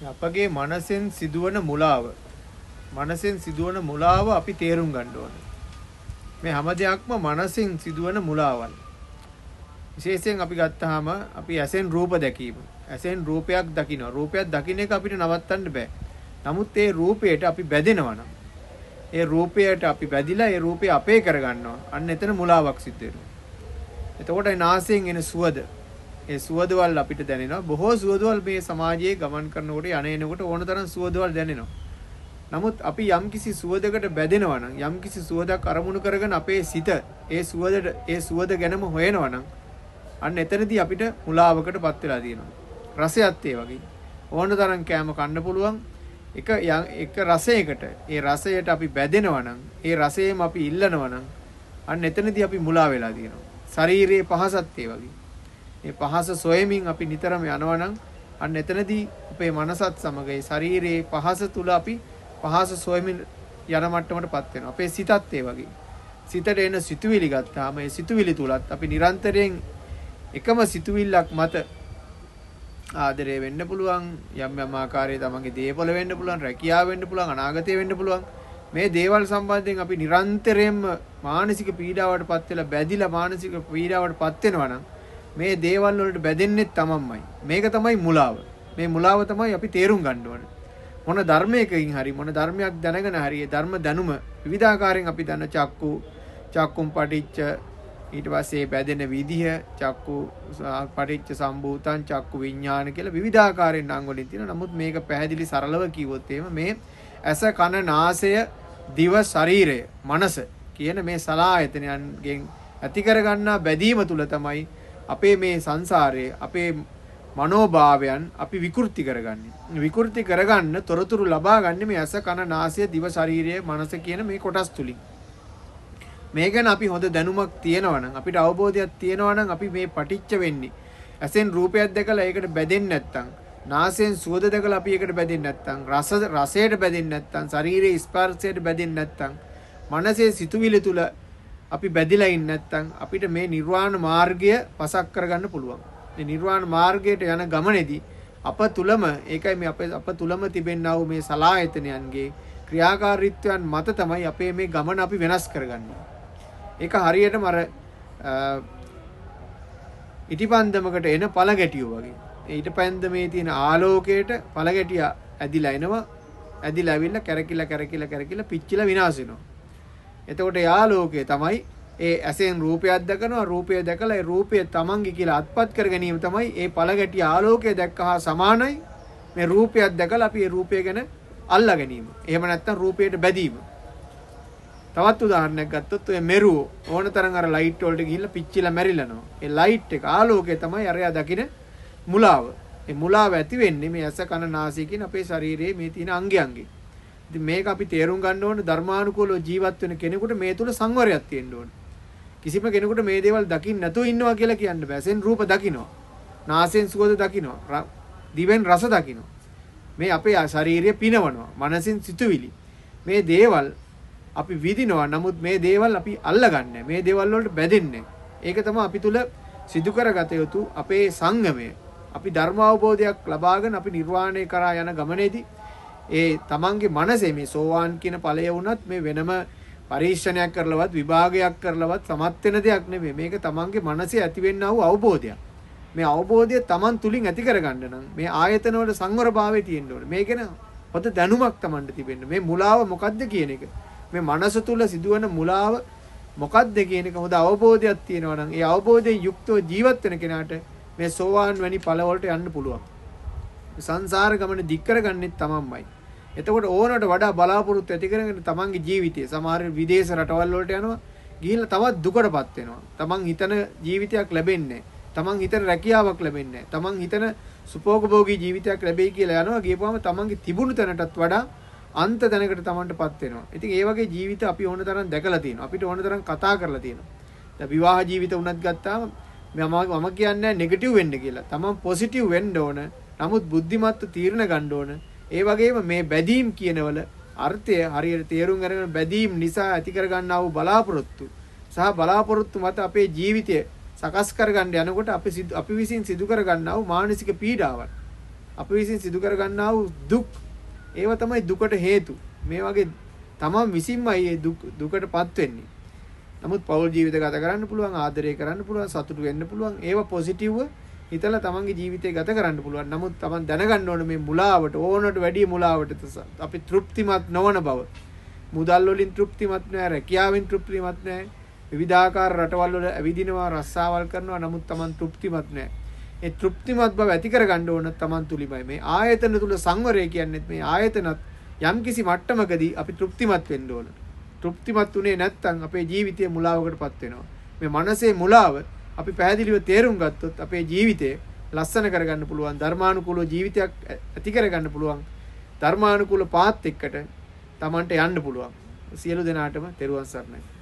අපගේ මනසෙන් සිදුවන මුලාව අපි තේරුම් ගන්න ඕනේ. මේ හැම දෙයක්ම මනසෙන් සිදුවන මුලාවල්. විශේෂයෙන් අපි ගත්තාම අපි ඇසෙන් රූප දැකීම. ඇසෙන් රූපයක් දකිනවා. රූපයක් දකින්න එක අපිට නවත්තන්න බෑ. නමුත් ඒ රූපයට අපි බැඳෙනවා නම් ඒ රූපයට අපි බැඳිලා ඒ රූපය අපේ කරගන්නවා. අන්න එතන මුලාවක් සිද්ධ වෙනවා. එතකොට නාසයෙන් එන සුවඳ ඒ සුවඳවල් අපිට දැනෙනවා. බොහෝ සුවඳවල් මේ සමාජයේ ගමන් කරනකොට එනකොට ඕන තරම් සුවඳවල් දැනෙනවා. නමුත් අපි යම්කිසි සුවඳකට බැඳෙනවා නම් යම්කිසි සුවඳක් අරමුණු කරගෙන අපේ සිත ඒ සුවඳ ගැනම හොයනවා නම් අන්න එතනදී අපිට මුලාවකටපත් වෙලා තියෙනවා. රසයත් ඒ වගේ. ඕන තරම් කෑම කන්න පුළුවන්. එක රසයකට ඒ රසයට අපි බැඳෙනවා නම් ඒ රසයෙම අපි ඉල්ලනවා නම් අන්න එතනදී අපි මුලා වෙලා තියෙනවා. ශරීරයේ පහසත් ඒ වගේ. මේ පහස සොයමින් අපි නිතරම යනවා නම් අන්න එතනදී අපේ මනසත් සමග ඒ ශරීරයේ පහස තුල අපි පහස සොයමින් යන මට්ටමටපත් වෙනවා. අපේ සිතත් ඒ වගේ. සිතට එන සිතුවිලි ගත්තාම ඒ සිතුවිලි තුලත් අපි නිරන්තරයෙන් එකම සිතුවිල්ලක් මත ආදරය වෙන්න පුළුවන්, යම් යම් ආකාරයේ තමන්ගේ දේපල වෙන්න පුළුවන්, රැකියාව වෙන්න පුළුවන්, අනාගතය වෙන්න පුළුවන්. මේ දේවල් සම්බන්ධයෙන් අපි නිරන්තරයෙන්ම මානසික පීඩාවටපත් වෙලා බැඳිලා මානසික පීඩාවටපත් වෙනවා නම් මේ දේවල් වලට බැඳෙන්නේ තමන්මයි. මේක තමයි මුලාව. මේ මුලාව තමයි අපි තේරුම් ගන්න ඕනේ. මොන ධර්මයකින් හරි මොන ධර්මයක් දැනගෙන හරි ඒ ධර්ම දැනුම විවිධාකාරයෙන් අපි දන්න චක්කුම් පටිච්ච ඊට පස්සේ බැඳෙන විදිහ චක්කු පටිච්ච සම්භූතං චක්කු විඥාන කියලා විවිධාකාරයෙන් නම් වලින් තියෙනවා. නමුත් මේක පැහැදිලි සරලව කිව්වොත් එහෙම මේ ඇස කන නාසය දිව ශරීරය මනස කියන මේ සලායතනයන්ගෙන් ඇති කරගන්නා බැඳීම තුල තමයි අපේ මේ සංසාරයේ අපේ මනෝභාවයන් අපි විකෘති කරගන්නේ. විකෘති කරගන්න තොරතුරු ලබා ගන්න මේ ඇස කන නාසය දිව ශරීරය මනස කියන මේ කොටස් තුලින්. මේ ගැන අපි හොඳ දැනුමක් තියෙනවා නම් අපිට අවබෝධයක් තියෙනවා නම් අපි මේ පටිච්ච වෙන්නේ ඇසෙන් රූපයක් දැකලා ඒකට බැඳෙන්නේ නැත්තම් නාසයෙන් සුවඳ දැකලා අපි ඒකට බැඳෙන්නේ නැත්තම් රසයට බැඳෙන්නේ නැත්තම් ශරීරයේ ස්පර්ශයට බැඳෙන්නේ නැත්තම් මනසේ සිතුවිලි තුල අපි බැඳිලා ඉන්නේ නැත්තම් අපිට මේ නිර්වාණ මාර්ගය පසක් කරගන්න පුළුවන්. මේ නිර්වාණ මාර්ගයට යන ගමනේදී අප තුලම ඒකයි මේ අප තුලම තිබෙනා වූ මේ සලායතනයන්ගේ ක්‍රියාකාරීත්වයන් මත තමයි අපේ මේ ගමන අපි වෙනස් කරගන්නේ. ඒක හරියටම අර ඉටිපන්දමකට එන පළගැටියෝ වගේ. ඒ ඉටිපන්දමේ තියෙන ආලෝකයට පළගැටිය ඇදිලා එනවා. ඇදිලා ඇවිල්ලා කැරකිලා පිච්චිලා විනාශ වෙනවා. එතකොට ඒ ආලෝකය තමයි ඒ ඇසෙන් රූපයක් දකිනවා. රූපය දැකලා ඒ රූපය තමන්ගේ කියලා අත්පත් කර ගැනීම තමයි ඒ පළගැටිය ආලෝකය දැක්කහා සමානයි මේ රූපයක් දැකලා අපි ඒ රූපය ගැන අල්ලා ගැනීම. එහෙම නැත්නම් රූපයට බැඳීම. තවත් උදාහරණයක් ගත්තොත් ඔය මෙරුව ඕන තරම් අර ලයිට් වලට ගිහිල්ලා පිච්චිලා මැරිලනවා. ඒ ලයිට් එක ආලෝකය තමයි අරයා දකින මුලාව. ඒ මුලාව ඇති වෙන්නේ මේ ඇස කන නාසය කියන අපේ ශරීරයේ මේ තියෙන අංගයන්ගෙන්. ඉතින් මේක අපි තේරුම් ගන්න ඕනේ ධර්මානුකූලව ජීවත් වෙන කෙනෙකුට මේ තුල සංවරයක් තියෙන්න ඕනේ. කිසිම කෙනෙකුට මේ දේවල් දකින්න නැතුව ඉන්නවා කියලා කියන්න බෑ. ඇසෙන් රූප දකින්නවා. නාසයෙන් සුවඳ දකින්නවා. දිවෙන් රස දකින්නවා. මේ අපේ ශරීරය පිනවනවා. මනසින් සිතුවිලි. මේ දේවල් අපි විඳිනවා. නමුත් මේ දේවල් අපි අල්ලගන්නේ. මේ දේවල් වලට බැඳෙන්නේ. ඒක තමයි අපි තුල සිදු කරගත යුතු අපේ සංගමය. අපි ධර්ම අවබෝධයක් ලබාගෙන අපි නිර්වාණය කරා යන ගමනේදී ඒ තමන්ගේ මනසේ මේ සෝවාන් කියන ඵලය වුණත් මේ වෙනම පරීක්ෂණයක් කරලවත් විභාගයක් කරලවත් සමත් වෙන දෙයක් නෙමෙයි. මේක තමන්ගේ මනසේ ඇතිවෙනා වූ අවබෝධයක්. මේ අවබෝධය තමන් තුලින් ඇති කරගන්න නම් මේ ආයතන වල සංවරභාවය තියෙන්න ඕනේ. මේ ගැන හොඳ දැනුමක් තමන්ට තිබෙන්න. මේ මුලාව මොකද්ද කියන එක. මේ මනස තුල සිදුවන මුලාව මොකද්ද කියන එක හොඳ අවබෝධයක් තියෙනවා නම් ඒ අවබෝධයෙන් යුක්තව ජීවත් වෙන කෙනාට මේ සෝවාන් වැනි ඵල වලට යන්න පුළුවන්. සංසාර ගමන දික් කරගන්නෙත් තමන්මයි. එතකොට ඕනට වඩා බලාපොරොත්තු ඇති කරගෙන තමන්ගේ ජීවිතය සමහර විදේශ රටවල් වලට යනවා. ගිහිල්ලා තවත් දුකටපත් වෙනවා. තමන් හිතන ජීවිතයක් ලැබෙන්නේ නැහැ. තමන් හිතන රැකියාවක් ලැබෙන්නේ නැහැ. තමන් හිතන සුඛෝපභෝගී ජීවිතයක් ලැබෙයි කියලා යනවා. ගියපුවම තමන්ගේ තිබුණු තැනටත් වඩා අන්ත තැනකට තමන්ටපත් වෙනවා. ඉතින් ඒ වගේ ජීවිත අපි ඕන තරම් දැකලා තියෙනවා. අපිට ඕන තරම් කතා කරලා තියෙනවා. දැන් විවාහ ජීවිත උනත් ගත්තාම මම කියන්නේ නෙගටිව් වෙන්න කියලා. තමන් පොසිටිව් වෙන්න ඕන. නමුත් බුද්ධිමත්ව තීරණ ගන්න ඕන. ඒ වගේම මේ බැදීම් කියනවල අර්ථය හරියට තේරුම් අරගෙන බැදීම් නිසා ඇති කරගන්නා වූ බලාපොරොත්තු සහ බලාපොරොත්තු මත අපේ ජීවිතය සකස් කරගන්න යනකොට අපි විසින් සිදු කරගන්නා වූ මානසික පීඩාවන් අපි විසින් සිදු කර ගන්නා වූ දුක් ඒව තමයි දුකට හේතු. මේ වගේ තමන් විසින්මයි මේ දුකටපත් වෙන්නේ. නමුත් පෞල් ජීවිත ගත කරන්න පුළුවන්, ආදරය කරන්න පුළුවන්, සතුටු වෙන්න පුළුවන්. ඒව පොසිටිව්ව හිතලා තමන්ගේ ජීවිතය ගත කරන්න පුළුවන්. නමුත් තමන් දැනගන්න ඕනේ මේ මුලාවට, ඕනට වැඩිය මුලාවට අපි තෘප්තිමත් නොවන බව. මුදල් වලින් තෘප්තිමත් නැහැ, රැකියාවෙන් තෘප්තිමත් නැහැ. විවිධාකාර රටවල් වල ඇවිදිනවා, රස්සාවල් කරනවා. නමුත් තමන් තෘප්තිමත් නැහැ. ඒ තෘප්තිමත් බව ඇති කරගන්න ඕන තමන් තුලිමයි. මේ ආයතන තුල සංවරය කියන්නේ මේ ආයතනත් යම්කිසි මට්ටමකදී අපි තෘප්තිමත් වෙන්න ඕන. තෘප්තිමත් උනේ නැත්නම් අපේ ජීවිතය මුලාවකටපත් වෙනවා. මේ මනසේ මුලාව අපි පැහැදිලිව තේරුම් ගත්තොත් අපේ ජීවිතය ලස්සන කරගන්න පුළුවන්, ධර්මානුකූල ජීවිතයක් ඇති කරගන්න පුළුවන්. ධර්මානුකූල පාත් එක්කට Tamanට යන්න පුළුවන්. සියලු දෙනාටම තෙරුවන් සරණයි.